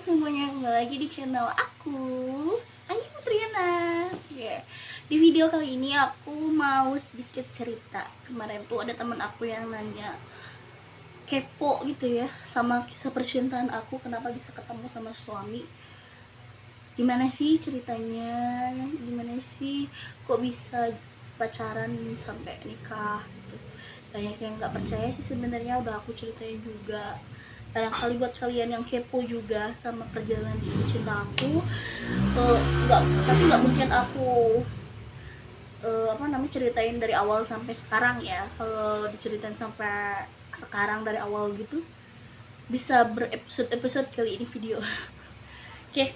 semuanya, kembali lagi di channel aku, Anggi Putriana. Di video kali ini aku mau sedikit cerita. Kemarin tuh ada teman aku yang nanya, kepo gitu ya sama kisah percintaan aku, kenapa bisa ketemu sama suami. Gimana sih ceritanya? Gimana sih kok bisa pacaran sampai nikah gitu. Banyak yang nggak percaya sih sebenarnya, udah aku ceritain juga. Barangkali buat kalian yang kepo juga sama perjalanan kisah cinta aku, tapi nggak mungkin aku ceritain dari awal sampai sekarang ya. Kalau diceritain sampai sekarang dari awal gitu bisa berepisode-episode kali ini video. Oke.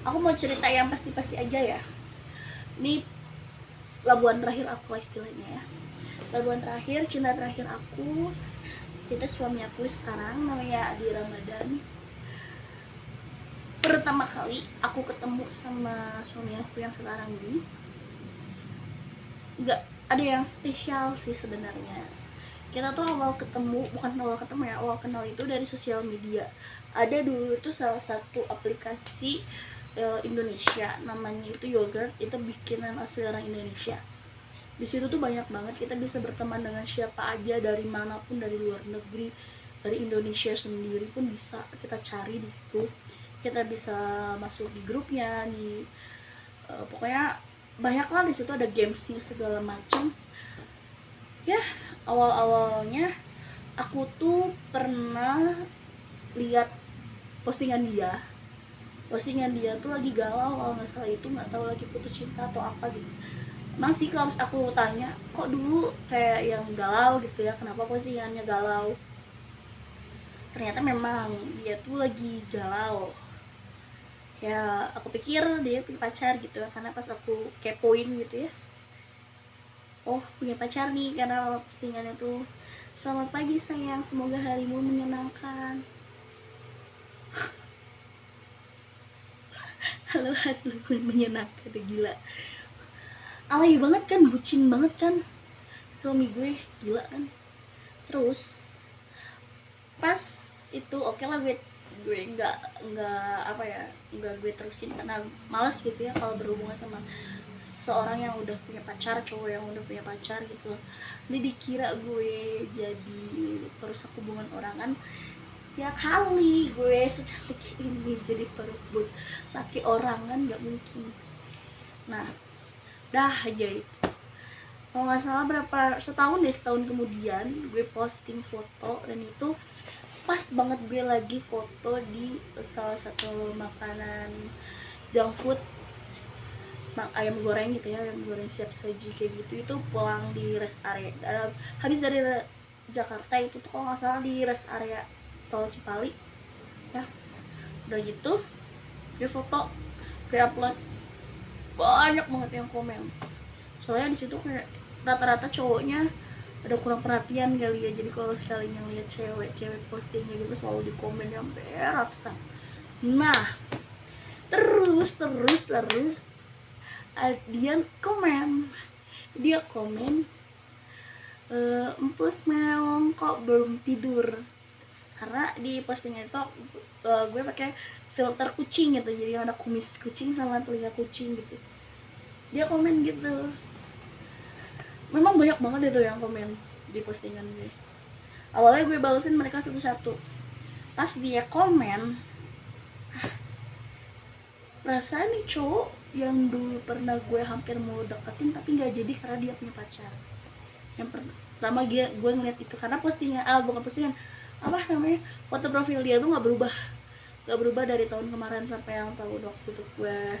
Aku mau cerita yang pasti-pasti aja ya. Ini labuan terakhir aku istilahnya ya. Labuan terakhir, cinta terakhir aku, kita suami aku sekarang namanya Adi Ramadan. Pertama kali aku ketemu sama suami aku yang sekarang ini, nggak ada yang spesial sih sebenarnya. Kita tuh awal kenal itu dari sosial media. Ada dulu tuh salah satu aplikasi Indonesia, namanya itu Yogurt, itu bikinan asli orang Indonesia. Di situ tuh banyak banget, kita bisa berteman dengan siapa aja dari manapun, dari luar negeri, dari Indonesia sendiri pun bisa kita cari di situ. Kita bisa masuk di grupnya, pokoknya banyak lah. Di situ ada gamesnya segala macam. Ya, awal-awalnya aku tuh pernah lihat postingan dia tuh lagi galau kalau nggak salah, itu nggak tahu lagi putus cinta atau apa gitu. Masih kalau aku tanya, kok dulu kayak yang galau gitu ya, kenapa postingannya galau, ternyata memang dia tuh lagi galau. Ya aku pikir dia punya pacar gitu ya, karena pas aku kepoin gitu ya, oh punya pacar nih, karena postingannya tuh, selamat pagi sayang, semoga harimu menyenangkan. Halo harimu menyenangkan, gila. Alay banget kan, bucin banget kan suami gue, gila kan. Terus pas itu oke lah, gue nggak gue terusin karena malas gitu ya kalau berhubungan sama seorang yang udah punya pacar, cowok yang udah punya pacar gitu. Ini dikira gue jadi perusak hubungan orang kan, ya kali gue secantik ini jadi perebut laki orang kan, nggak mungkin. Nah dah aja itu, kalau nggak salah setahun kemudian gue posting foto, dan itu pas banget gue lagi foto di salah satu makanan junk food, ayam goreng gitu ya, ayam goreng siap saji kayak gitu. Itu pulang di rest area, habis dari Jakarta itu tuh kalau nggak salah di rest area tol Cipali ya. Udah gitu gue foto, gue upload, banyak banget yang komen. Soalnya di situ kayak rata-rata cowoknya ada kurang perhatian kali ya, jadi kalau sekalinya lihat cewek postingnya gitu selalu di komen sampai ratusan. Nah terus dia komen empus meong kok belum tidur, karena di postingnya itu gue pakai filter kucing gitu, jadi ada kumis kucing sama telinga kucing gitu. Dia komen gitu, memang banyak banget itu yang komen di postingan gue. Awalnya gue balesin mereka satu-satu. Pas dia komen, perasaan nih cowok yang dulu pernah gue hampir mau deketin tapi nggak jadi karena dia punya pacar. Yang pertama gue ngeliat itu karena foto profil dia tuh nggak berubah dari tahun kemarin sampai yang tahun waktu itu gue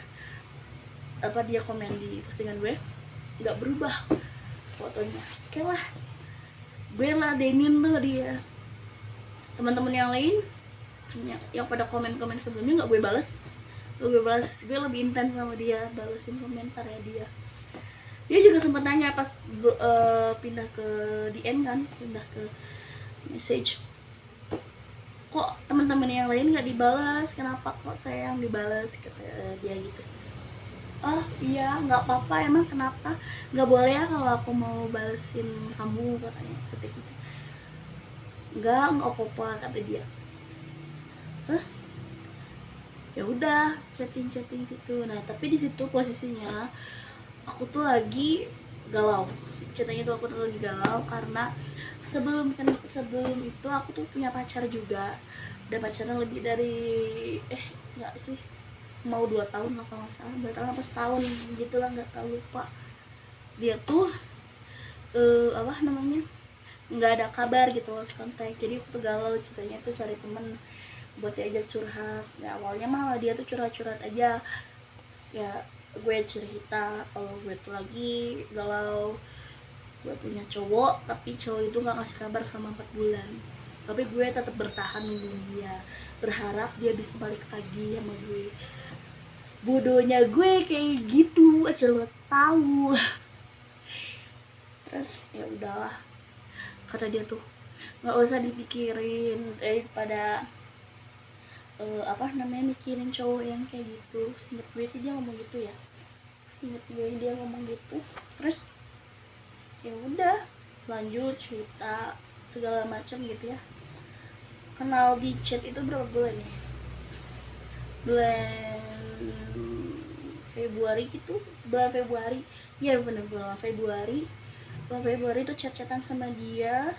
dia komen di postingan gue, nggak berubah fotonya. Oke lah, gue ladenin tuh dia. Teman-teman yang lain yang pada komen sebelumnya nggak gue balas, gue lebih intens sama dia, balesin komentar ya dia. Dia juga sempat nanya pas pindah ke DM kan, pindah ke message, kok teman-teman yang lain nggak dibalas, kenapa kok saya yang dibalas, kata dia gitu. Oh iya nggak apa-apa, emang kenapa, nggak boleh ya kalau aku mau balesin kamu, katanya seperti gitu. Nggak apa-apa, kata dia. Terus Ya udah chatting situ. Nah tapi di situ posisinya aku tuh lagi galau, ceritanya tuh aku tuh lagi galau karena sebelum itu aku tuh punya pacar juga, udah pacaran lebih dari nggak sih, mau 2 tahun lah kalau nggak salah, 2 tahun apa setahun gitu lah, nggak tahu, lupa. Dia tuh apa namanya, nggak ada kabar gitu, lost contact. Jadi aku tuh galau, ceritanya tuh cari temen buat diajak curhat. Ya awalnya malah dia tuh curhat aja ya, gue cerita kalau gue tuh lagi galau, gue punya cowok tapi cowok itu nggak ngasih kabar selama 4 bulan, tapi gue tetap bertahan nungguin dia, berharap dia bisa balik lagi sama gue. Bodohnya gue kayak gitu aja lo tahu. Terus ya udahlah, kata dia tuh nggak usah dipikirin daripada apa namanya, mikirin cowok yang kayak gitu. Seinget gue sih dia ngomong gitu ya, seinget gue dia ngomong gitu. Terus ya udah lanjut cerita segala macam gitu ya. Kenal di chat itu berapa bulan ya, bulan Februari gitu, bulan Februari ya, bener bulan Februari itu chat-chatan sama dia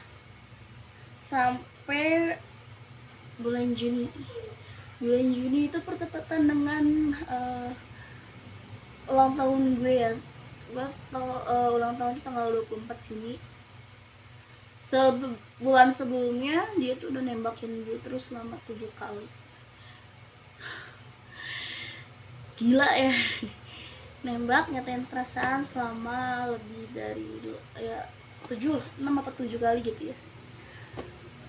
sampai bulan Juni itu bertepatan dengan ulang tahun gue ya. Gue ulang tahun tanggal 24 Juni. Sebulan sebelumnya dia tuh udah nembakin gue terus selama 7 kali. Gila ya. Nembak, nyatain perasaan selama lebih dari ya 6 apa 7 kali gitu ya.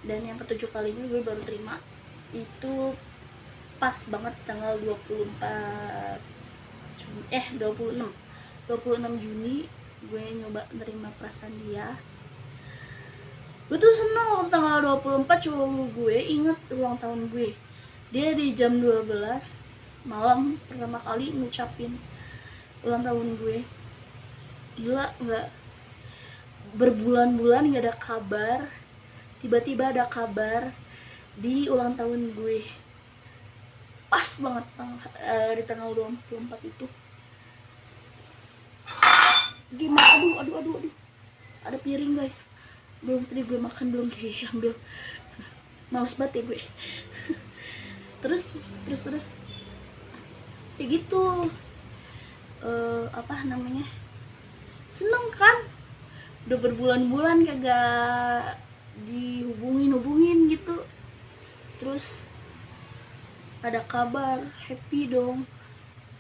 Dan yang ke-7 kalinya gue baru terima itu pas banget tanggal 24 Juni, 26 Juni gue nyoba nerima perasaan dia. Gue tuh seneng waktu tanggal 24 cowok gue inget ulang tahun gue. Dia di jam 12 malam pertama kali ngucapin ulang tahun gue. Gila nggak? Berbulan-bulan gak ada kabar, tiba-tiba ada kabar di ulang tahun gue. Pas banget di tanggal 24 itu. Gimana? Aduh. Ada piring guys. Belum, tadi gue makan belum kayak ambil. Males banget ya gue. terus kayak gitu. Apa namanya? Seneng kan? Udah berbulan-bulan kagak dihubungin gitu. Terus ada kabar, happy dong.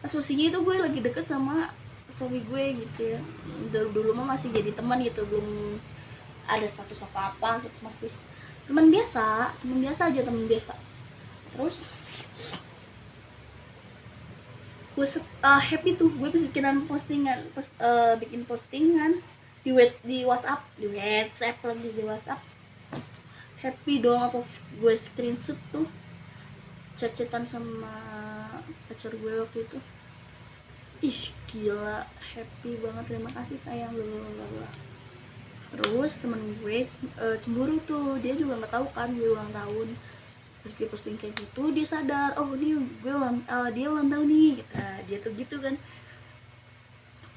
Asosinya itu gue lagi deket sama suami gue gitu ya. Dulu mah masih jadi teman gitu, belum ada status apa-apa gitu, masih teman biasa aja. Terus gue happy tuh, gue bikin postingan di WhatsApp lagi di WhatsApp. Happy dong, atau gue screenshot tuh chat-chatan sama pacar gue waktu itu. Ih gila, happy banget, terima kasih sayang, blablabla. Terus temen gue cemburu tuh, dia juga nggak tahu kan gue ulang tahun. Terus gue posting kayak gitu, dia sadar, oh ini gue dia ulang tahun nih gitu. Dia tuh gitu kan.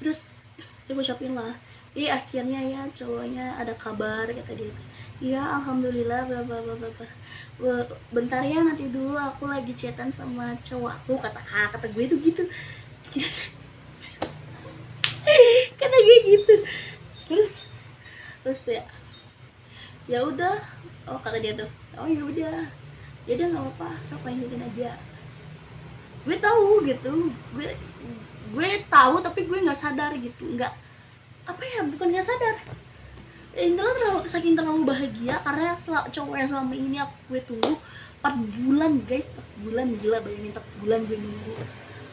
Terus dia ngucapin lah, akhirnya ya cowoknya ada kabar, kata dia. Iya alhamdulillah bla bla bla bla. Bentar ya, nanti dulu aku lagi chatan sama cowok aku, kata gue tuh gitu. Kata gue gitu. Terus ya udah, oh kata dia tuh, oh ya udah nggak apa-apa, sok lanjutin aja. Gue tahu gitu, gue tahu tapi gue nggak sadar gitu, nggak apa ya, bukan nggak sadar, intinya saking terlalu bahagia karena cowok yang selama ini gue tunggu 4 bulan guys, 4 bulan, gila bayangin 4 bulan gue nunggu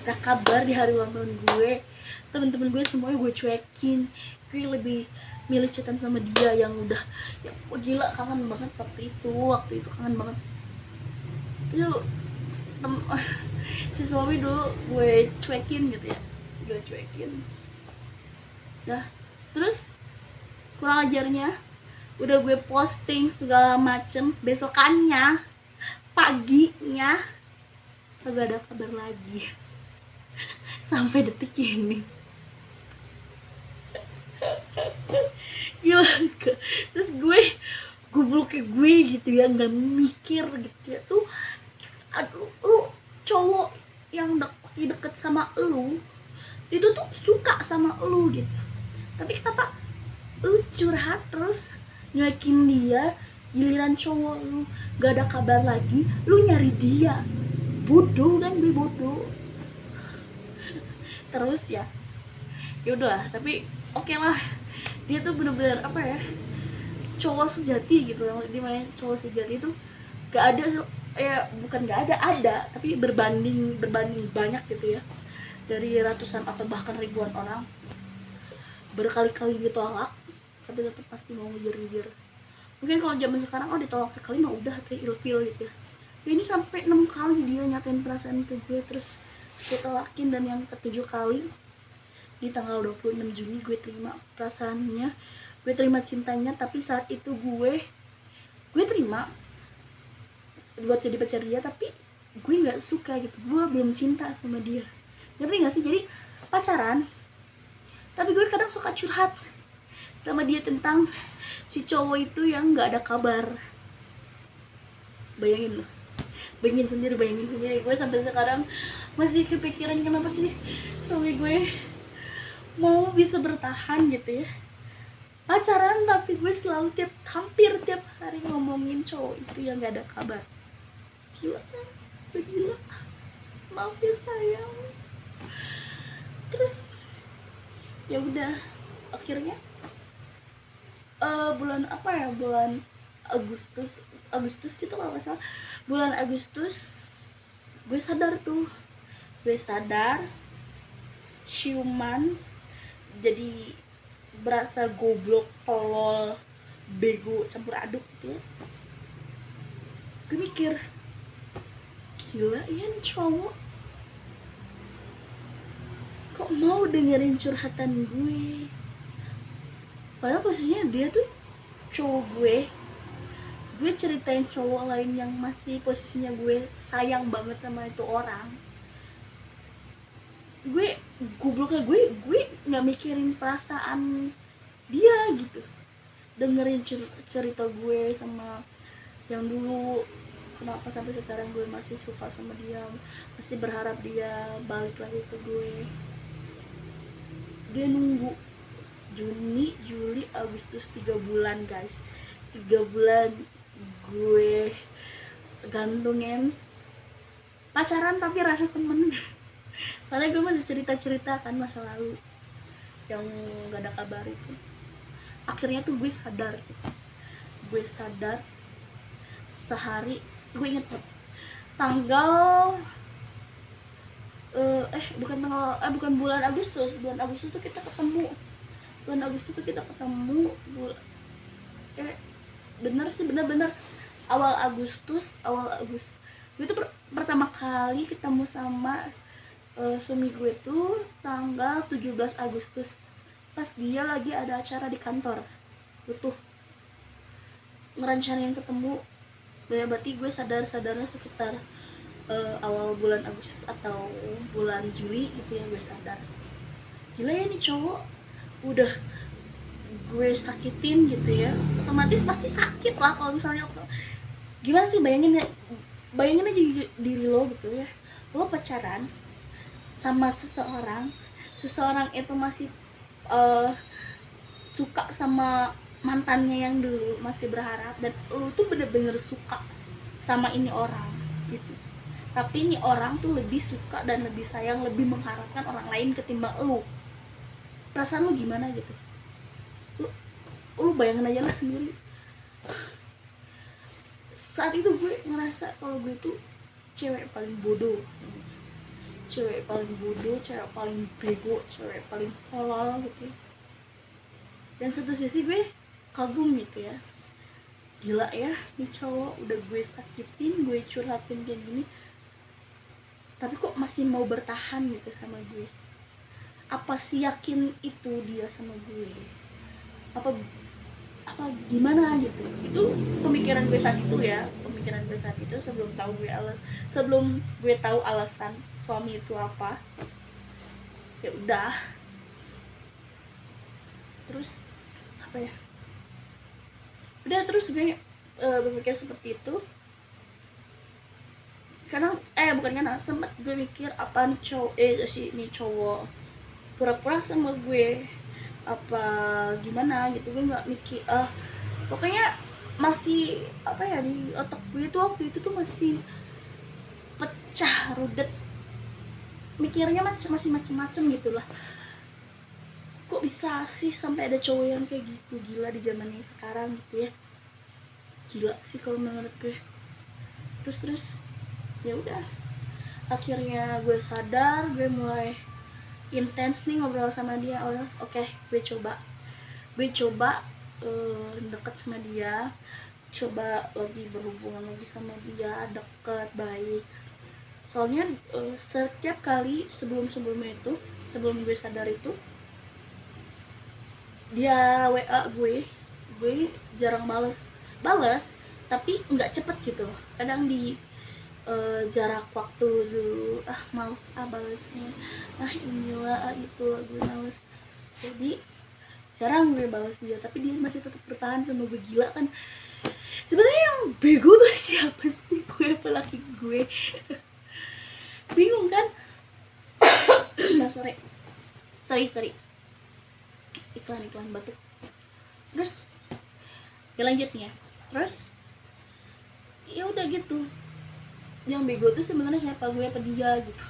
gak kabar di hari ulang tahun gue. Temen-temen gue semuanya gue cuekin, gue lebih milih chatan sama dia yang udah ya gila, kangen banget waktu itu kangen banget. Itu si suami dulu gue cuekin gitu ya, dah. Terus kurang ajarnya udah gue posting segala macem, besokannya paginya kagak ada kabar lagi sampai detik ini. Gila. Terus gue gobloknya gue gitu ya, nggak mikir gitu ya tuh. Aduh, lu cowok yang deket sama lu itu tuh suka sama lu gitu, tapi kenapa lu curhat terus nyuekin dia, giliran cowok lu gak ada kabar lagi lu nyari dia? Bodoh kan, gue bodoh. Terus ya udahlah, tapi oke lah, dia tuh bener-bener apa ya, cowok sejati gitu. Dimana cowok sejati itu gak ada bukan gak ada, tapi berbanding banyak gitu ya, dari ratusan atau bahkan ribuan orang, berkali-kali ditolak tapi tetap pasti mau ngejar-ngejar. Mungkin kalau zaman sekarang ditolak sekali mah udah kayak ilfil gitu ya. Ini sampai 6 kali dia nyatain perasaan ke gue, terus gue tolakin. Dan yang ke-7 kali di tanggal 26 Juni gue terima perasaannya, gue terima cintanya. Tapi saat itu gue terima buat jadi pacar dia, tapi gue nggak suka gitu, gue belum cinta sama dia. Ngerti nggak sih? Jadi pacaran tapi gue kadang suka curhat sama dia tentang si cowok itu yang nggak ada kabar. Bayangin sendiri, gue sampai sekarang masih kepikiran kenapa sih sampai gue mau bisa bertahan gitu ya pacaran, tapi gue selalu hampir tiap hari ngomongin cowok itu yang nggak ada kabar. Gila kan? Gila. Maaf ya sayang. Terus ya udah, akhirnya bulan apa ya, bulan Agustus gitu kalau nggak salah, bulan Agustus gue sadar siuman, jadi berasa goblok, tolol, bego, campur aduk gitu ya. Gue mikir, gila ya nih cowok kok mau dengerin curhatan gue, padahal posisinya dia tuh cowok gue ceritain cowok lain yang masih posisinya gue sayang banget sama itu orang. Gue gobloknya gue nggak mikirin perasaan dia gitu, dengerin cerita gue sama yang dulu, kenapa sampai sekarang gue masih suka sama dia, masih berharap dia balik lagi ke gue. Dia nunggu Juni, Juli, Agustus, 3 bulan guys, 3 bulan gue gantungin pacaran tapi rasa temen. Soalnya gue masih cerita kan masa lalu yang gak ada kabar itu. Akhirnya tuh gue sadar sehari, gue inget tanggal bukan bulan Agustus tuh kita ketemu. Bener awal Agustus gue tuh pertama kali ketemu sama suami gue tuh tanggal 17 Agustus pas dia lagi ada acara di kantor. Gue tuh ngerencanain ketemu, berarti gue sadarnya sekitar awal bulan Agustus atau bulan Juli gitu ya. Gue sadar, gila ya nih cowok udah gue sakitin gitu ya, otomatis pasti sakit lah kalau misalnya. Gimana sih, bayangin aja diri lo gitu ya, lo pacaran sama seseorang itu masih suka sama mantannya yang dulu, masih berharap, dan lo tuh bener-bener suka sama ini orang gitu, tapi ini orang tuh lebih suka dan lebih sayang, lebih mengharapkan orang lain ketimbang lo. Perasaan lo gimana gitu? Lu bayangin aja lah sendiri. Saat itu gue ngerasa kalau gue tuh cewek paling bodoh, cewek paling bego, cewek paling tolol gitu. Dan satu sisi gue kagum gitu ya, gila ya nih cowok udah gue sakitin, gue curhatin kayak gini, tapi kok masih mau bertahan gitu sama gue. Apa sih yakin itu dia sama gue? Apa apa gimana gitu. Itu pemikiran gue saat itu ya, sebelum gue tahu alasan suami itu apa. Ya udah, terus apa ya, udah terus gue berpikir seperti itu. Karena bukan karena sempet gue mikir apa nih cowok pura-pura sama gue apa gimana gitu. Gue nggak mikir pokoknya masih apa ya, di otak gue tuh waktu itu tuh masih pecah rudet, mikirnya masih macem-macem gitu lah. Kok bisa sih sampai ada cowok yang kayak gitu, gila di zamannya sekarang gitu ya, gila sih kalau menurut gue. Terus ya udah, akhirnya gue sadar, gue mulai intens nih ngobrol sama dia. Oke, gue coba deket sama dia, coba lagi berhubungan lagi sama dia, deket baik. Soalnya setiap kali sebelum gue sadar itu, dia WA gue jarang bales tapi nggak cepet gitu. Kadang di jarak waktu dulu, males balesnya, inilah itulah, gue males. Jadi jarang gue balas dia, tapi dia masih tetap bertahan sama gue. Gila kan, sebenarnya yang bego tuh siapa sih, gue apa laki gue? Bingung kan? Nah, sorry iklan batuk. Terus ya lanjut nih ya. Terus ya udah gitu, yang bego tuh sebenarnya siapa, gue apa dia gitu.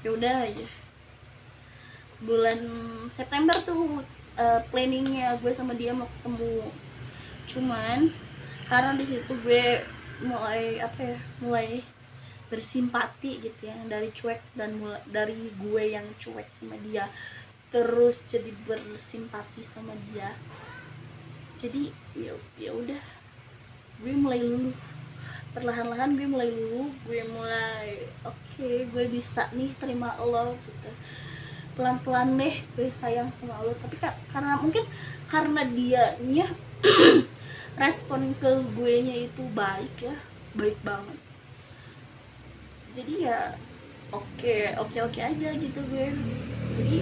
Ya udah aja, bulan September tuh planningnya gue sama dia mau ketemu. Cuman karena di situ gue mulai bersimpati gitu ya, dari cuek, dan dari gue yang cuek sama dia terus jadi bersimpati sama dia. Jadi ya udah, gue mulai luluh, perlahan-lahan gue mulai oke, gue bisa nih terima Allah gitu. Pelan-pelan deh gue sayang sama Allah. Tapi karena mungkin karena dianya respon ke gue nya itu baik banget, jadi ya oke aja gitu gue. Jadi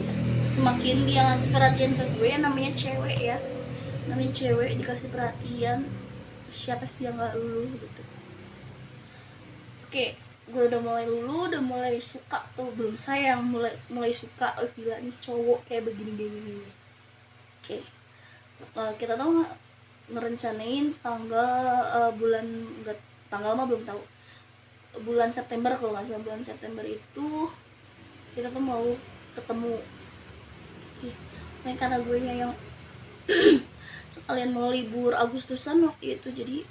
semakin dia ngasih perhatian ke gue, namanya cewek dikasih perhatian, siapa sih yang gak luluh gitu. Oke, gue udah mulai luluh, udah mulai suka tuh, belum sayang, mulai suka. Gila nih cowok kayak begini. Oke, kita tuh ngerencanain tanggal mah belum tahu, bulan September kalau nggak salah. Bulan September itu kita tuh mau ketemu. Karena gue yang sekalian mau libur Agustusan waktu itu, jadi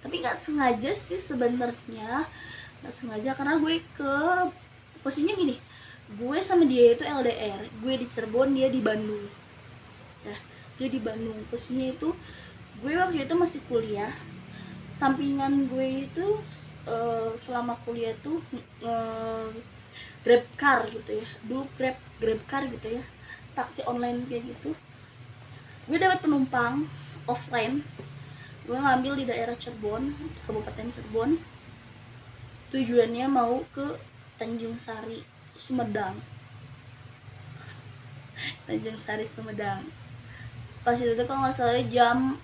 tapi nggak sengaja sih sebenarnya, karena gue posisinya gini, gue sama dia itu LDR, gue di Cirebon, dia di Bandung. Dia di Bandung, posisinya itu gue waktu itu masih kuliah. Sampingan gue itu selama kuliah tuh Grab car gitu ya, dulu Grab car gitu ya, taksi online kayak gitu. Gue dapat penumpang offline, gue ngambil di daerah Cirebon, Kabupaten Cirebon, tujuannya mau ke Tanjung Sari, Sumedang. Pas itu kalau nggak salah jam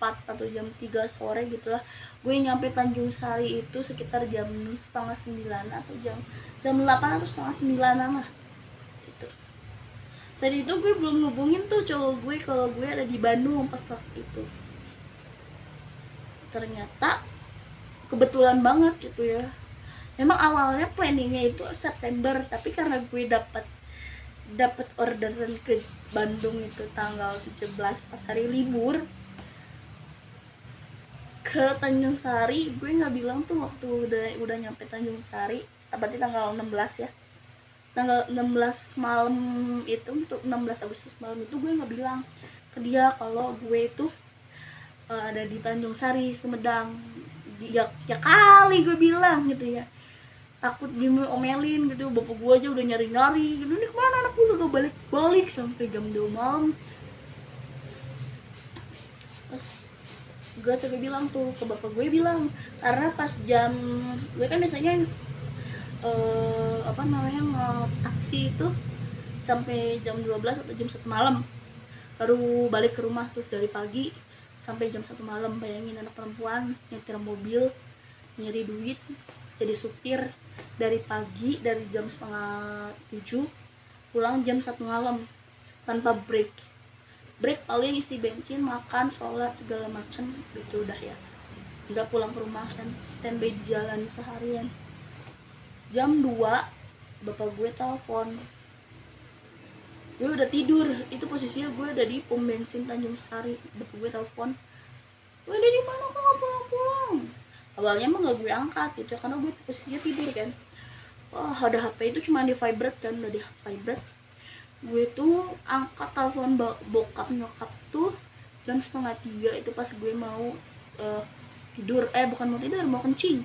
4 atau jam 3 sore gitulah, gue nyampe Tanjung Sari itu sekitar jam 8:30 atau jam 8 atau 8:30 lah situ. Saat itu gue belum ngubungin tuh cowok gue kalau gue ada di Bandung pas waktu itu. Ternyata kebetulan banget gitu ya. Memang awalnya planningnya itu September, tapi karena gue dapat orderan ke Bandung itu tanggal 17 pas hari libur, ke Tanjung Sari gue nggak bilang tuh waktu udah nyampe Tanjung Sari, berarti tanggal 16 ya, tanggal 16 malam itu, untuk 16 Agustus malam itu gue nggak bilang ke dia kalau gue itu ada di Tanjung Sari, Sumedang. Ya kali gue bilang gitu ya, takut diomelin gitu, bapak gue aja udah nyari gitu, ini kemana anak gue, gak balik sampai jam 2 malam. Terus gue bilang tuh ke bapak gue, bilang karena pas jam, gue kan biasanya apa namanya, taksi itu sampai jam 12 atau jam 1 malam baru balik ke rumah tuh, dari pagi sampai jam 1 malam. Bayangin anak perempuan nyetir mobil, nyari duit, jadi supir dari pagi, dari jam setengah 7 pulang jam 1 malam tanpa break paling isi bensin, makan, sholat, segala macam gitu udah ya, udah pulang ke rumah kan, standby di jalan seharian. Jam 2 bapak gue telepon, gue udah tidur, itu posisinya gue udah di pom bensin Tanjung Sari. Bapak gue telepon, gue ada di mana, kok nggak pulang? Awalnya emang nggak gue angkat gitu ya, karena gue posisinya tidur kan. Wah, ada HP itu cuma di vibrate kan, udah di vibrate. Gue tuh angkat telepon bokap nyokap tuh jam 2:30 itu pas gue mau tidur, bukan mau tidur, mau kencing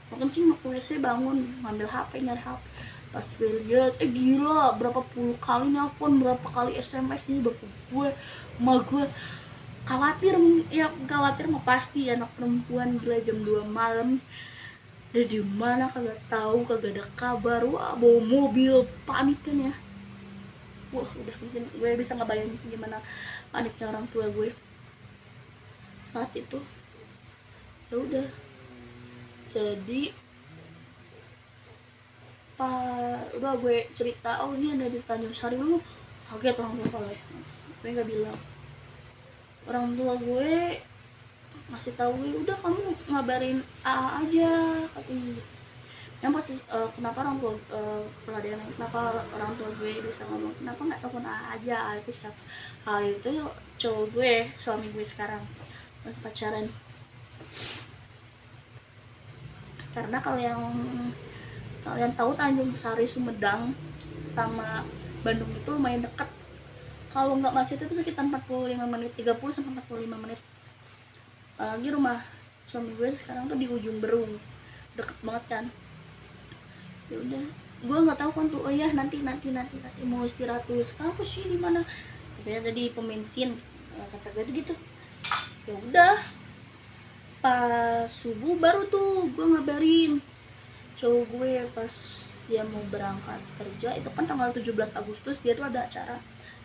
mau ke WC, bangun ngambil HP, nyari HP. Pas gue lihat, gila, berapa puluh kali nelpon, berapa kali SMS nih bapak gue, emak gue. Khawatir mah pasti, anak perempuan, gila, jam 2 malam udah di mana kagak tahu, kagak ada kabar. Wah, bawa mobil, panik kan ya. Wah, udah mungkin gue bisa ngebayangin sih gimana paniknya orang tua gue saat itu. Ya udah, jadi udah gue cerita, oh ini ada di Tanjung Sari, lu kaget orang tua gue. Gue nggak bilang, orang tua gue masih tahu gue, udah kamu ngabarin A aja katanya. Yang pasti kenapa orang tua kenapa orang tua gue bisa ngomong, kenapa nggak telepon A aja, itu siapa? Itu cowok gue, suami gue sekarang, masih pacaran. Karena kalau yang kalian tahu, Tanjung Sari Sumedang sama Bandung itu lumayan deket. Kalau nggak macet itu sekitar 45 menit, 30 sampai 45 menit. Apalagi rumah suami gue sekarang tuh di ujung Berung, deket banget kan. Ya udah, gue nggak tahu kan tuh, oh ya nanti mau istirahat dulu. Sekarang sih di mana? Tapi ada di pom bensin, kata gue tuh gitu. Ya udah, pas subuh baru tuh gue ngabarin cowok gue pas dia mau berangkat kerja. Itu kan tanggal 17 Agustus dia tuh ada acara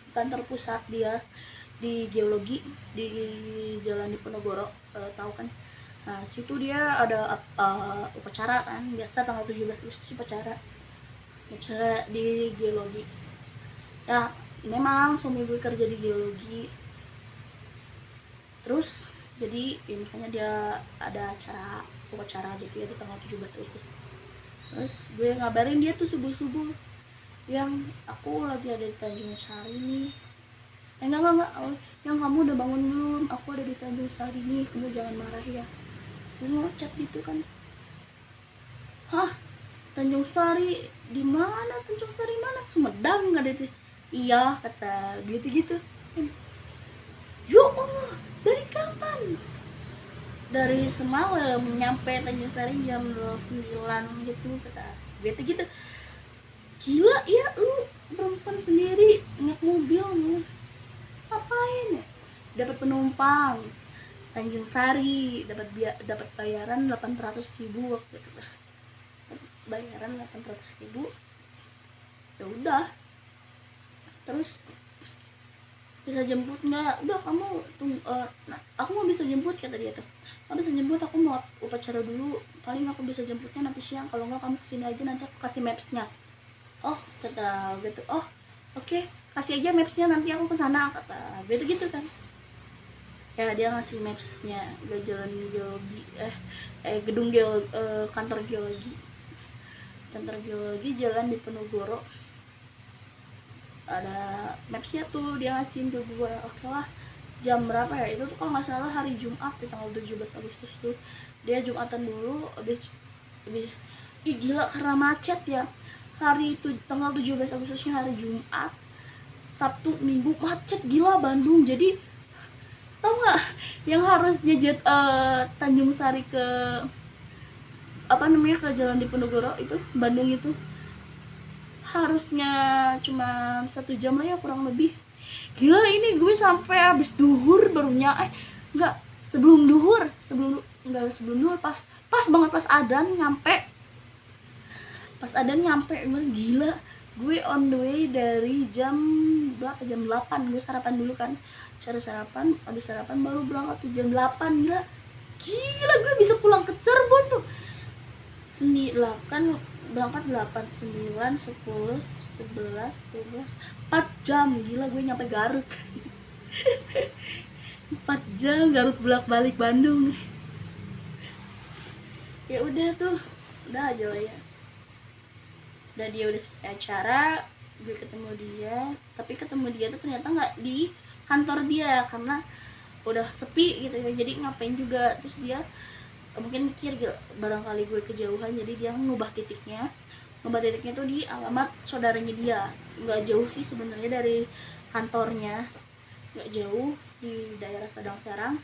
di kantor pusat dia di geologi di Jalan Diponegoro, tahu kan. Nah, situ dia ada upacara kan, biasa tanggal 17 Agustus acara di geologi. Ya, memang suami gue kerja di geologi. Terus jadi ya, makanya dia ada upacara gitu ya di tanggal 17 Agustus. Terus gue ngabarin dia tuh subuh-subuh, yang aku lagi ada di Tanjung Sari nih. Enggak, yang kamu udah bangun belum? Aku ada di Tanjung Sari nih, kamu jangan marah ya. Gue mau chat gitu kan. Hah? Tanjung Sari di mana? Tanjung Sari mana? Sumedang ada di. Iya, kata gitu. Ya Allah, dari kapan? Dari semalam, nyampe Tanjung Sari jam 9 gitu, kata gitu. Gila ya, lu perempuan sendiri naik mobil, lu ngapain ya? Dapat penumpang Tanjung Sari, dapat bayaran 800.000 waktu itu. Bayaran 800.000. Ya udah, terus bisa jemput nggak? Udah, kamu tunggu, aku mau bisa jemput, kata dia tuh. Aku bisa jemput, aku mau upacara dulu, paling aku bisa jemputnya nanti siang, kalau nggak kamu kesini aja, nanti aku kasih mapsnya. Oh, kata gitu. Oh, oke, kasih aja mapsnya, nanti aku kesana, kata gitu kan. Ya, dia ngasih mapsnya, udah jalan geologi, gedung kantor geologi Jalan Diponegoro. Ada mapsnya tuh, dia ngasihin ke gue. Oke lah, jam berapa ya? Itu tuh kalau nggak salah hari Jumat di tanggal 17 Agustus tuh. Dia Jumatan dulu, abis gila, karena macet ya. Hari itu tanggal 17 Agustusnya hari Jumat, Sabtu, Minggu, macet gila Bandung. Jadi tau nggak, yang harus jajet Tanjung Sari ke ke Jalan Diponegoro itu, Bandung itu harusnya cuma 1 jam lah ya kurang lebih. Gila, ini gue sampai habis duhur baru enggak, sebelum duhur, sebelum duhur, pas banget pas adzan nyampe, emang gila. Gue on the way dari jam berapa, jam 8, gue sarapan dulu kan, cara sarapan, habis sarapan baru berangkat tuh jam 8. Gila gue bisa pulang ke Cirebon tuh 8, berangkat 8, 9, 10, 11, 12, 4 jam. Gila gue nyampe Garut 4 jam Garut bolak-balik Bandung. Ya udah tuh, udah aja lah ya. Udah dia udah selesai acara, gue ketemu dia, tapi ketemu dia tuh ternyata nggak di kantor dia karena udah sepi gitu ya, jadi ngapain juga. Terus dia mungkin mikir barangkali gue kejauhan, jadi dia ngubah titiknya tuh di alamat saudaranya dia. Nggak jauh sih sebenarnya dari kantornya, nggak jauh, di daerah Sadang Serang.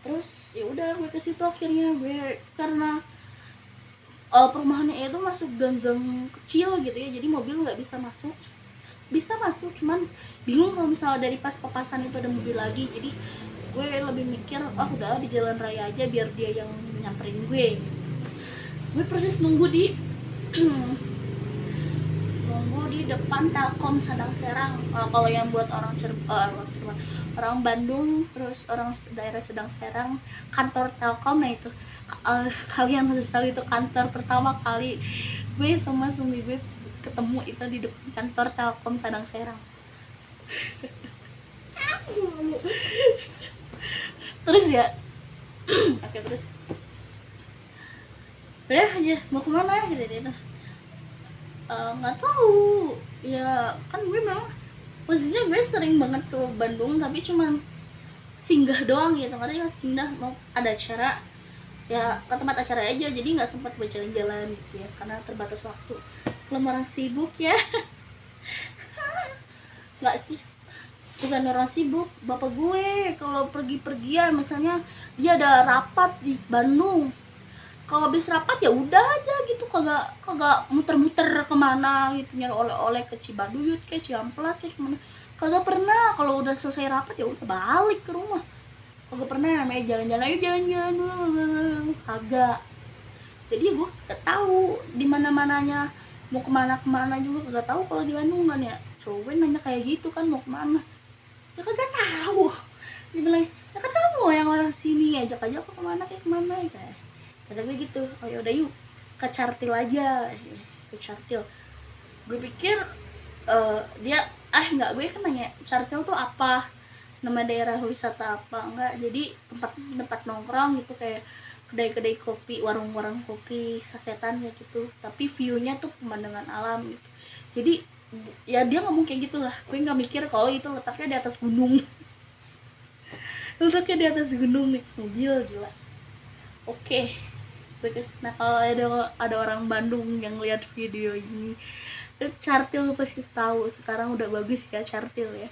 Terus ya udah gue ke situ akhirnya. Gue karena perumahannya itu masuk gang-gang kecil gitu ya, jadi mobil nggak bisa masuk, cuman bingung kalau misalnya dari pas papasan itu ada mobil lagi. Jadi gue lebih mikir, udah di jalan raya aja biar dia yang nyamperin gue. Gue proses nunggu di depan Telkom Sadang Serang. Kalau yang buat orang orang Bandung, terus orang daerah Sadang Serang, kantor Telkom, nah itu kalian harus tahu, itu kantor pertama kali gue sama suami gue ketemu itu di depan kantor Telkom Sadang Serang. Terus ya oke, terus udah aja mau kemana gitu. Nggak tahu ya, kan gue memang posisinya gue sering banget ke Bandung tapi cuman singgah doang gitu, karena singgah mau ada acara ya, ke tempat acara aja, jadi nggak sempat buat jalan-jalan gitu ya karena terbatas waktu. Kalau orang sibuk ya nggak sih, bukan orang sibuk, bapak gue kalau pergi-pergian misalnya dia ada rapat di Bandung, kalau habis rapat ya udah aja gitu, kagak muter-muter kemana gitu nyari oleh-oleh ke Cibaduyut kayak Ciamplas kayak kemana, kagak pernah. Kalau udah selesai rapat ya udah balik ke rumah, kagak pernah namanya jalan-jalan, ayo jalan-jalan, kagak. Jadi gue gak tahu di mana-mananya, mau kemana juga kagak tahu kalau di Bandung kan ya. Coba nanya kayak gitu kan, mau kemana ya kagak tahu, dibilang ya ketemu yang orang sini, ajak aja aku kemana kayak kemana ya kayak kata gue gitu. Oh ya udah yuk ke Cartil aja, ke Cartil. Gue pikir dia enggak, gue kan nanya Cartil tuh apa, nama daerah wisata apa, enggak, jadi tempat nongkrong gitu, kayak kedai-kedai kopi, warung-warung kopi sasetan kayak gitu, tapi view-nya tuh pemandangan alam gitu. Jadi ya dia ngomong kayak gitulah, gue nggak mikir kalau itu letaknya di atas gunung letaknya di atas gunung nih mobil, gila. Oke. Nah kalau ada orang Bandung yang lihat video ini, Cartil pasti tahu sekarang udah bagus ya Cartil ya.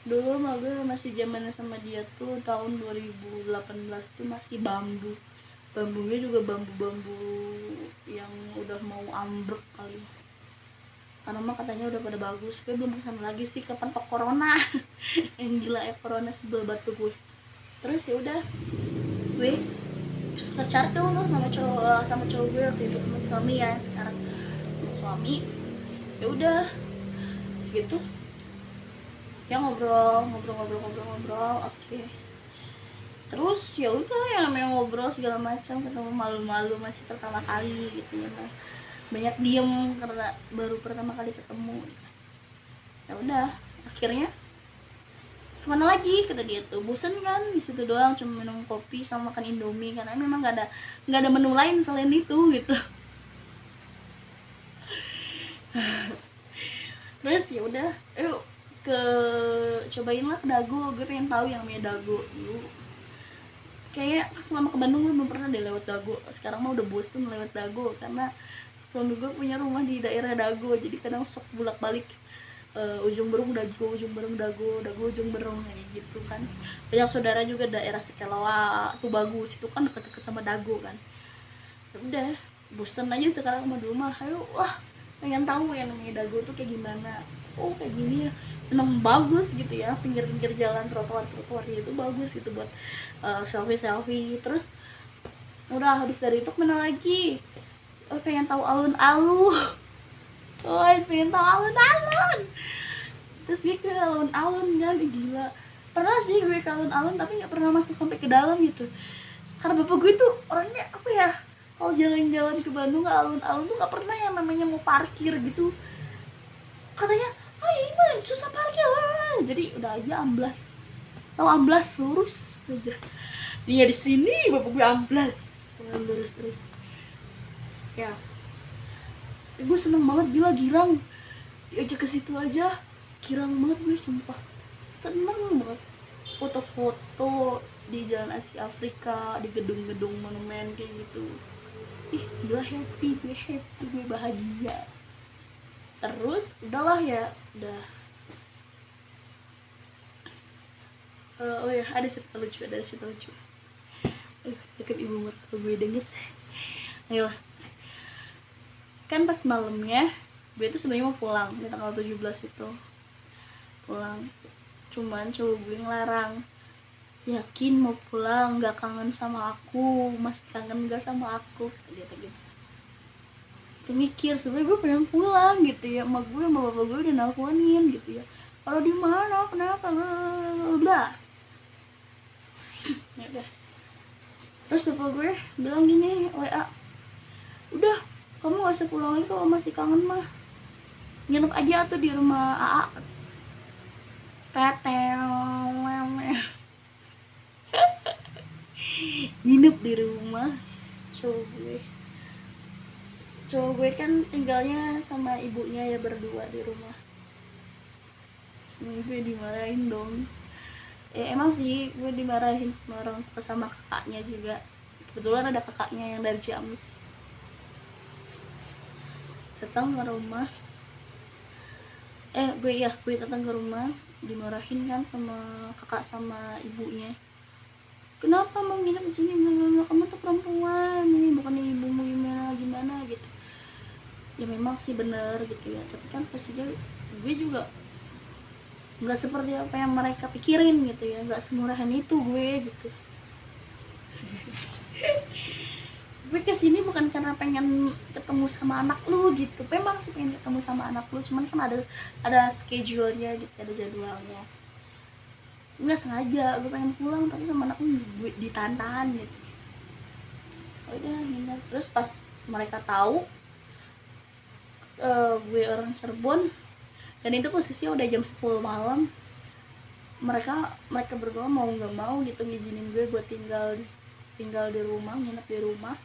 Dulu mah gue masih zamannya sama dia tuh tahun 2018 tuh masih bambunya juga bambu yang udah mau ambruk kali. Sekarang mah katanya udah pada bagus. Gue belum kesana lagi sih, kapan pak corona yang gila ya, corona sebel batu gue. Terus ya udah gue ke Cartil tuh sama cowok gue waktu itu, sama suami ya, sekarang sama suami. Ya udah segitu ya, ngobrol. Oke. Terus ya udah, yang namanya ngobrol segala macam, ketemu malu-malu masih pertama kali gitu ya, banyak diem karena baru pertama kali ketemu. Ya udah akhirnya kemana lagi kata dia tuh, bosen kan di situ doang, cuma minum kopi sama makan Indomie karena memang nggak ada menu lain selain itu gitu. Terus ya udah, yuk cobain lah ke Dago. Gue pengen tahu yang namanya Dago dulu. Kayak selama ke Bandung gue belum pernah deh lewat Dago. Sekarang mah udah bosen lewat Dago karena suami gue punya rumah di daerah Dago, jadi kadang sok bolak-balik Ujung Berung Dago, Ujung Berung Dago, Ujung Berung kayak gitu kan. Banyak saudara juga daerah Sekelawa tuh bagus, itu kan deket-deket sama Dago kan. Ya udah bosen aja sekarang sama dulu mah. Ayo pengen tahu yang namanya Dago tuh kayak gimana. Oh kayak gini ya, memang bagus gitu ya, pinggir-pinggir jalan, trotoarnya itu bagus gitu buat selfie. Terus udah habis dari itu mana lagi, pengen tahu alun-alun. Pengen tahu alun-alun. Terus gue ke alun-alun kan, gila. Pernah sih gue ke alun-alun tapi nggak pernah masuk sampai ke dalam gitu. Karena bapak gue tuh orangnya apa ya, kalau jalan-jalan ke Bandung ke alun-alun tuh nggak pernah yang namanya mau parkir gitu. Katanya, oh ini mah susah parkir. Jadi udah aja amblas. Tahu amblas lurus aja. Dia di sini bapak gue amblas lurus terus. Ya, gue seneng banget, gila girang. Diajak ke situ aja, girang banget gue sumpah. Seneng banget. Foto-foto di Jalan Asia Afrika, di gedung-gedung monumen kayak gitu. Ih, gue happy, gue bahagia. Terus udahlah ya, udah. Oh ya, ada cerita lucu. Deket ibu mertua gue dengit. Ayo, kan pas malamnya gue tuh sebenarnya mau pulang di tanggal 17 itu pulang, cuman cowok gue ngelarang. Yakin mau pulang, gak kangen sama aku, masih kangen gak sama aku, dia kayak gitu. Mikir sebenarnya gue pengen pulang gitu ya, sama bapak gue udah nelfonin gitu ya, kalau di mana, kenapa, udah ya udah. Terus bapak gue bilang gini, WA, udah kamu gak usah pulang lagi kalau masih kangen mah, nginep aja tuh di rumah AA. Nginep di rumah cowok gue kan tinggalnya sama ibunya ya, berdua di rumah. Gue dimarahin dong. Emang sih gue dimarahin sama orang tua, sama kakaknya juga. Kebetulan ada kakaknya yang dari Ciamis datang ke rumah. Gue datang ke rumah, dimarahin kan sama kakak sama ibunya. Kenapa mau nginep di sini? Kamu tuh perempuan, ini bukan ibumu gimana gitu. Ya memang sih bener gitu ya, tapi kan posisinya gue juga nggak seperti apa yang mereka pikirin gitu ya, nggak semurahan itu gue gitu. Gue kesini bukan karena pengen ketemu sama anak lu gitu, memang sih pengen ketemu sama anak lu, cuman kan ada schedule-nya gitu, ada jadwalnya. Nggak sengaja gue pengen pulang tapi sama anak lu gue ditahan gitu. Udah nginep. Terus pas mereka tahu gue orang Cirebon dan itu posisinya udah jam 10 malam, mereka berdua mau nggak mau gitu ngizinin gue buat tinggal di rumah, nginep di rumah.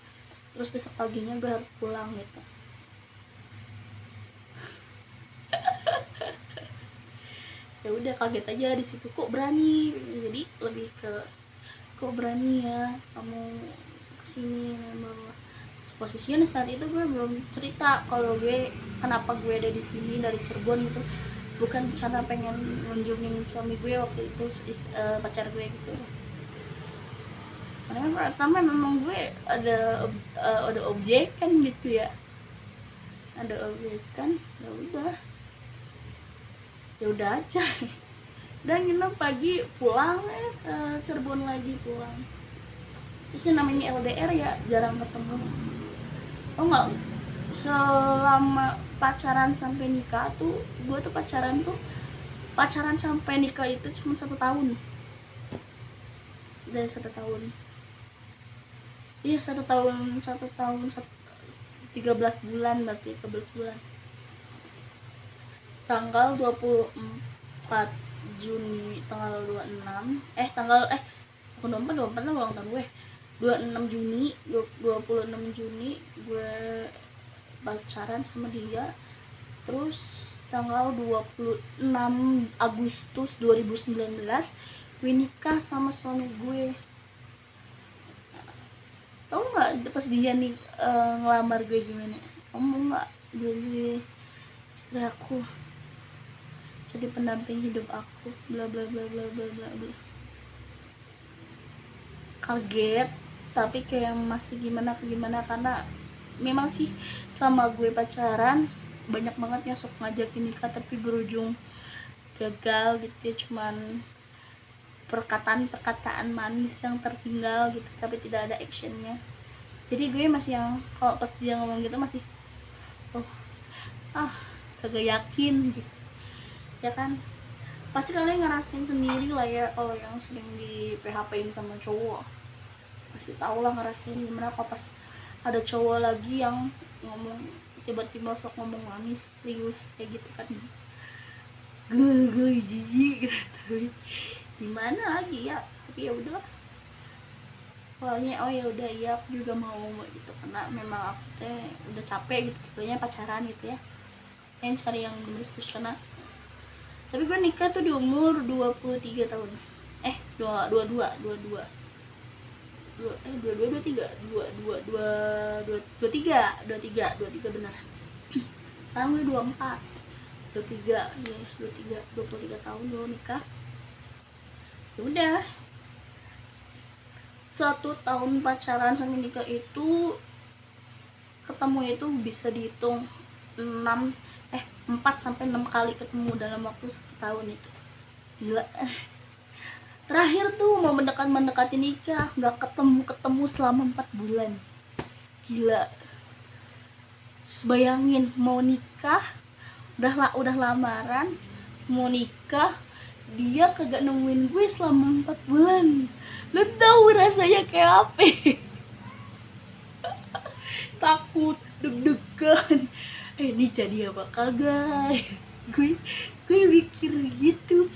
Terus besok paginya gue harus pulang gitu. Ya udah kaget aja di situ, kok berani. Jadi lebih ke kok berani ya kamu kesini. Memang posisinya saat itu gue belum cerita kalau gue kenapa gue ada di sini dari Cirebon gitu, bukan karena pengen ngunjungin suami gue waktu itu, pacar gue gitu. Karena pertama memang gue ada objekan gitu ya, ada objekan. Ya udah aja. Dan nginep pagi pulang ke Cirebon lagi pulang. Terus yang namanya LDR ya jarang ketemu. Oh enggak, selama pacaran sampai nikah tuh gue tuh pacaran sampai nikah itu cuma 1 tahun. Dari 1 tahun. Iya 1 tahun 13 bulan, berarti 13 bulan. Tanggal 24 Juni, tanggal 26 bukan 24 lah ulang tahun gue. 26 Juni 26 Juni gue pacaran sama dia. Terus tanggal 26 Agustus 2019 gue nikah sama suami gue. Tau nggak pas dia nih ngelamar gue gimana? Kamu nggak jadi istri aku, jadi pendamping hidup aku, bla bla bla bla bla bla bla. Kaget tapi kayak masih gimana karena memang sih selama gue pacaran banyak banget yang sok ngajakin nikah tapi berujung gagal gitu ya, cuman perkataan manis yang tertinggal gitu tapi tidak ada actionnya. Jadi gue masih yang kalau pas dia ngomong gitu masih kagak yakin gitu ya kan. Pasti kalian ngerasain sendiri lah ya, kalau yang sering di PHP-in sama cowok pasti tau lah ngerasain gimana kalau pas ada cowok lagi yang ngomong tiba-tiba sok ngomong manis serius kayak gitu kan, gue jijik gitu. Gimana lagi ya, tapi ya udah awalnya ya udah iya aku juga mau gitu, karena memang aku teh udah capek gitu sebetulnya pacaran gitu ya, yang cari yang serius karena. Tapi gue nikah tuh di umur 23 tahun. 23 benar. Sekarang gue 24. 23 tahun gue nikah. Ya udah. 1 tahun pacaran sampai nikah itu ketemu itu bisa dihitung 4 sampai 6 kali ketemu dalam waktu 1 tahun itu. Gila. Terakhir tuh mau mendekati nikah nggak ketemu selama 4 bulan. Gila. Bayangin mau nikah udah lamaran mau nikah dia kagak nemuin gue selama 4 bulan. Lu tahu rasanya kayak apa? Takut, deg-degan, ini jadi apa kagak. gue mikir gitu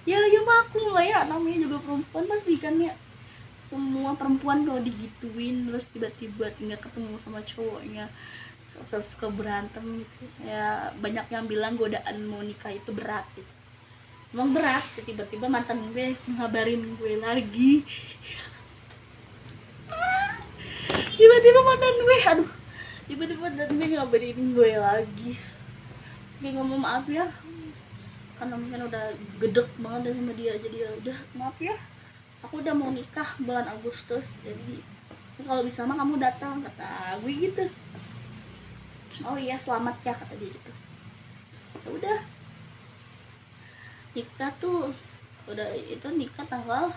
ya maklum lah ya, namanya juga perempuan pasti kan ya, semua perempuan kalau digituin terus tiba-tiba nggak ketemu sama cowoknya suka berantem gitu ya. Banyak yang bilang godaan mau nikah itu berat gitu. Emang berat sih, tiba-tiba mantan gue ngabarin gue lagi, tiba-tiba mantan gue ngabarin gue lagi. Terus gue ngomong maaf ya, karena mungkin udah gedek banget sama dia, jadi ya udah maaf ya, aku udah mau nikah bulan Agustus, jadi kalau bisa mah kamu datang, kata gue gitu. Oh iya selamat ya, kata dia gitu. Ya udah nikah tuh udah itu nikah tanggal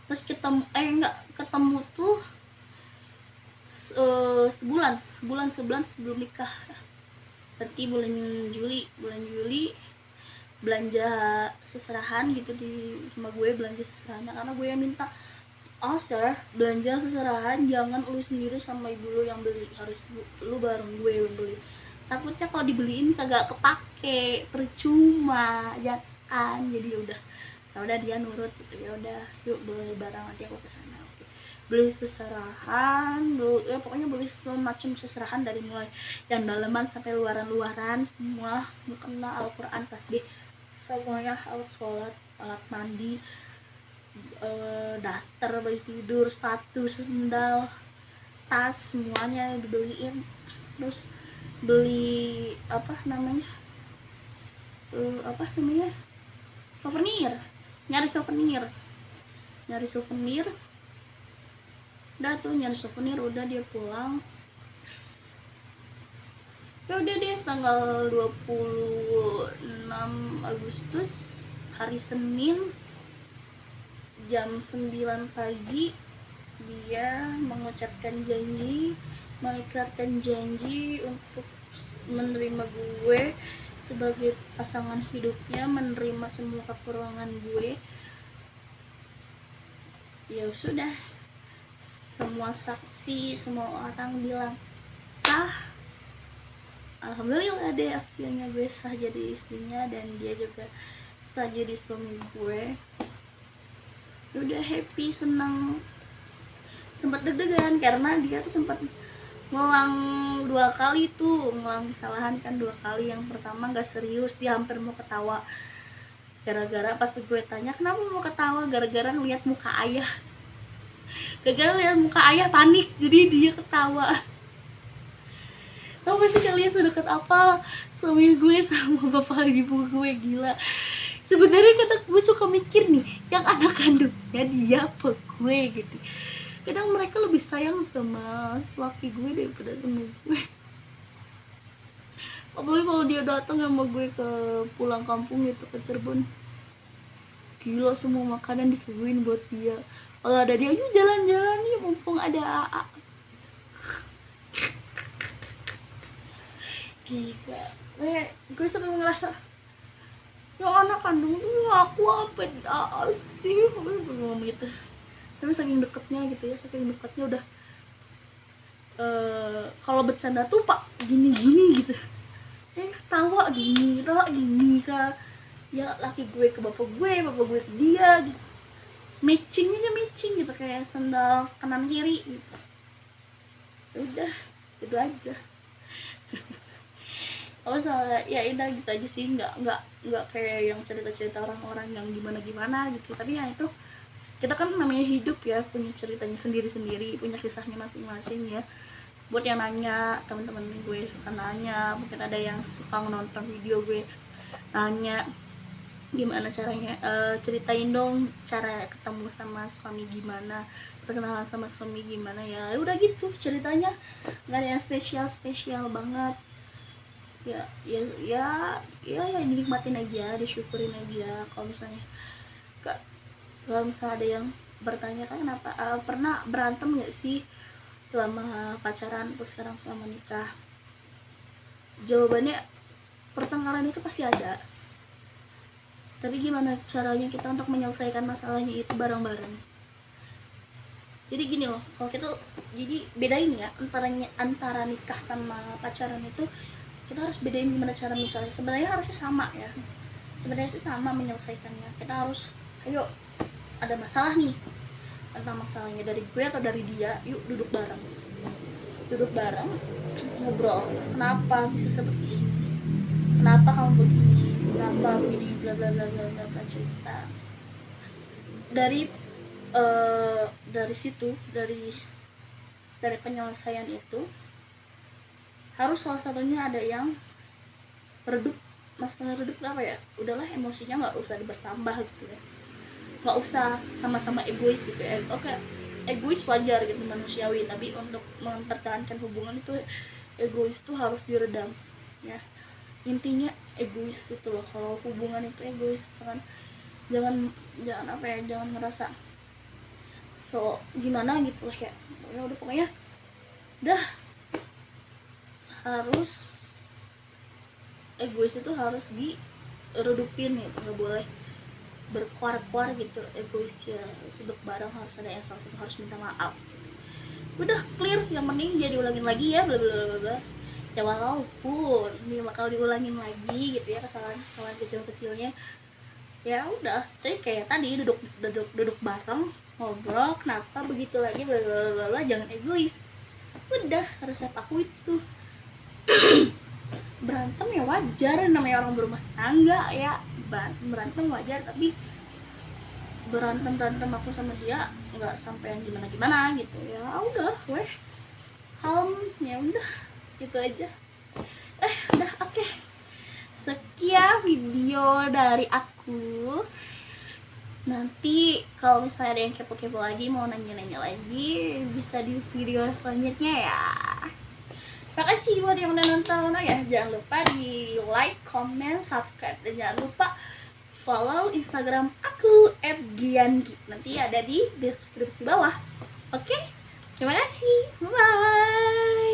terus ketemu tuh sebulan sebelum nikah. Nanti bulan Juli belanja seserahan gitu sama gue, belanja seserahan karena gue yang minta, sir belanja seserahan jangan lu sendiri sama ibu lu yang beli, harus lu bareng gue yang beli, takutnya kalau dibeliin kagak kepake percuma ya kan. Jadi udah dia nurut gitu, ya udah yuk beli barang, nanti aku kesana. Beli seserahan, pokoknya beli semacam seserahan dari mulai yang daleman sampai luaran semua, mukena Al-Quran, tasbih, semuanya, alat sholat, alat mandi, daster, baju tidur, sepatu, sendal, tas, semuanya dibeliin. Terus beli nyari souvenir udah dia pulang. Ya udah deh tanggal 26 Agustus hari Senin jam 9 pagi dia mengikrarkan janji untuk menerima gue sebagai pasangan hidupnya, menerima semua kekurangan gue. Ya sudah, semua saksi, semua orang bilang sah. Alhamdulillah deh, akhirnya gue sah jadi istrinya dan dia juga sah jadi suami gue. Udah happy, senang, sempat deg-degan karena dia tuh sempat ngulang 2 kali tuh, ngulang kesalahan kan 2 kali. Yang pertama nggak serius, dia hampir mau ketawa gara-gara pas gue tanya kenapa mau ketawa, gara-gara ngeliat muka ayah. Gara-gara ngeliat muka ayah panik, jadi dia ketawa. Tau gak sih kalian sedekat apa suami gue sama bapak ibu gue? Gila. Sebenarnya kadang gue suka mikir nih, yang anak kandungnya dia apa gue gitu. Kadang mereka lebih sayang sama laki gue daripada sama gue. apalagi kalau dia datang sama gue ke pulang kampung gitu ke Cirebon, gila semua makanan disuguhin buat dia. Kalau ada dia, yuk jalan-jalan nih mumpung ada AA. Gila, gue sering ngerasa yang anak kandung tuh aku apa sih, gue ngomong gitu. Tapi saking deketnya gitu ya, saking deketnya udah kalau bercanda tuh pak gini-gini gitu, tawa gini kak, ya laki gue ke bapak gue ke dia gitu, matching gitu kayak sendal kanan kiri gitu. Udah itu aja. Oh soalnya ya udah gitu aja sih, nggak kayak yang cerita-cerita orang-orang yang gimana gitu, tapi ya itu kita kan namanya hidup ya, punya ceritanya sendiri-sendiri, punya kisahnya masing-masing ya. Buat yang nanya, teman-teman gue suka nanya, mungkin ada yang suka nonton video gue nanya gimana caranya, ceritain dong cara ketemu sama suami gimana, perkenalan sama suami gimana, ya udah gitu ceritanya, nggak ada yang spesial banget ya dinikmatin aja, disyukurin aja. Kalau misalnya ada yang bertanya kan kenapa pernah berantem nggak sih selama pacaran terus sekarang selama nikah, jawabannya pertengkaran itu pasti ada, tapi gimana caranya kita untuk menyelesaikan masalahnya itu bareng-bareng. Jadi gini loh, kalau kita jadi bedain ya antara nikah sama pacaran itu, kita harus bedain gimana cara misalnya, sebenarnya harusnya sama ya, sebenarnya sih sama menyelesaikannya. Kita harus ayo ada masalah nih, entah masalahnya dari gue atau dari dia, yuk duduk bareng ngobrol, kenapa bisa seperti ini, kenapa kamu begini, kenapa begini, bla bla bla bla bla, cerita dari situ, dari penyelesaian itu harus salah satunya ada yang redup. Masalah redup apa ya, udahlah emosinya nggak usah bertambah gitu ya, nggak usah sama-sama egois gitu ya. Oke, egois wajar gitu, manusiawi, tapi untuk mempertahankan hubungan itu egois tuh harus diredam ya, intinya egois itu loh. Kalau hubungan itu egois, jangan apa ya, jangan ngerasa so gimana gitu lah ya, pokoknya udah harus egois itu harus diredupin gitu, nggak boleh berkuar-kuar gitu egoisnya. Duduk bareng harus ada yang salah satu harus minta maaf. Udah clear, yang penting dia diulangin lagi ya bla bla bla. Ya walaupun ini bakal diulangin lagi gitu ya, kesalahan kecil-kecilnya, ya udah, jadi kayak tadi duduk bareng ngobrol, kenapa begitu lagi bla bla bla, jangan egois. Udah harus saya akui itu. Berantem ya wajar, namanya orang berumah tangga ya, berantem wajar, tapi berantem aku sama dia nggak sampai yang gimana gitu ya. Udah ya udah gitu aja. Udah oke. Sekian video dari aku. Nanti kalau misalnya ada yang kepo-kepo lagi, mau nanya-nanya lagi, bisa di video selanjutnya ya. Makasih buat yang udah nonton ya. Jangan lupa di like, comment, subscribe, dan jangan lupa follow Instagram aku @giangi. Nanti ada di deskripsi bawah. Oke? Terima kasih. Bye.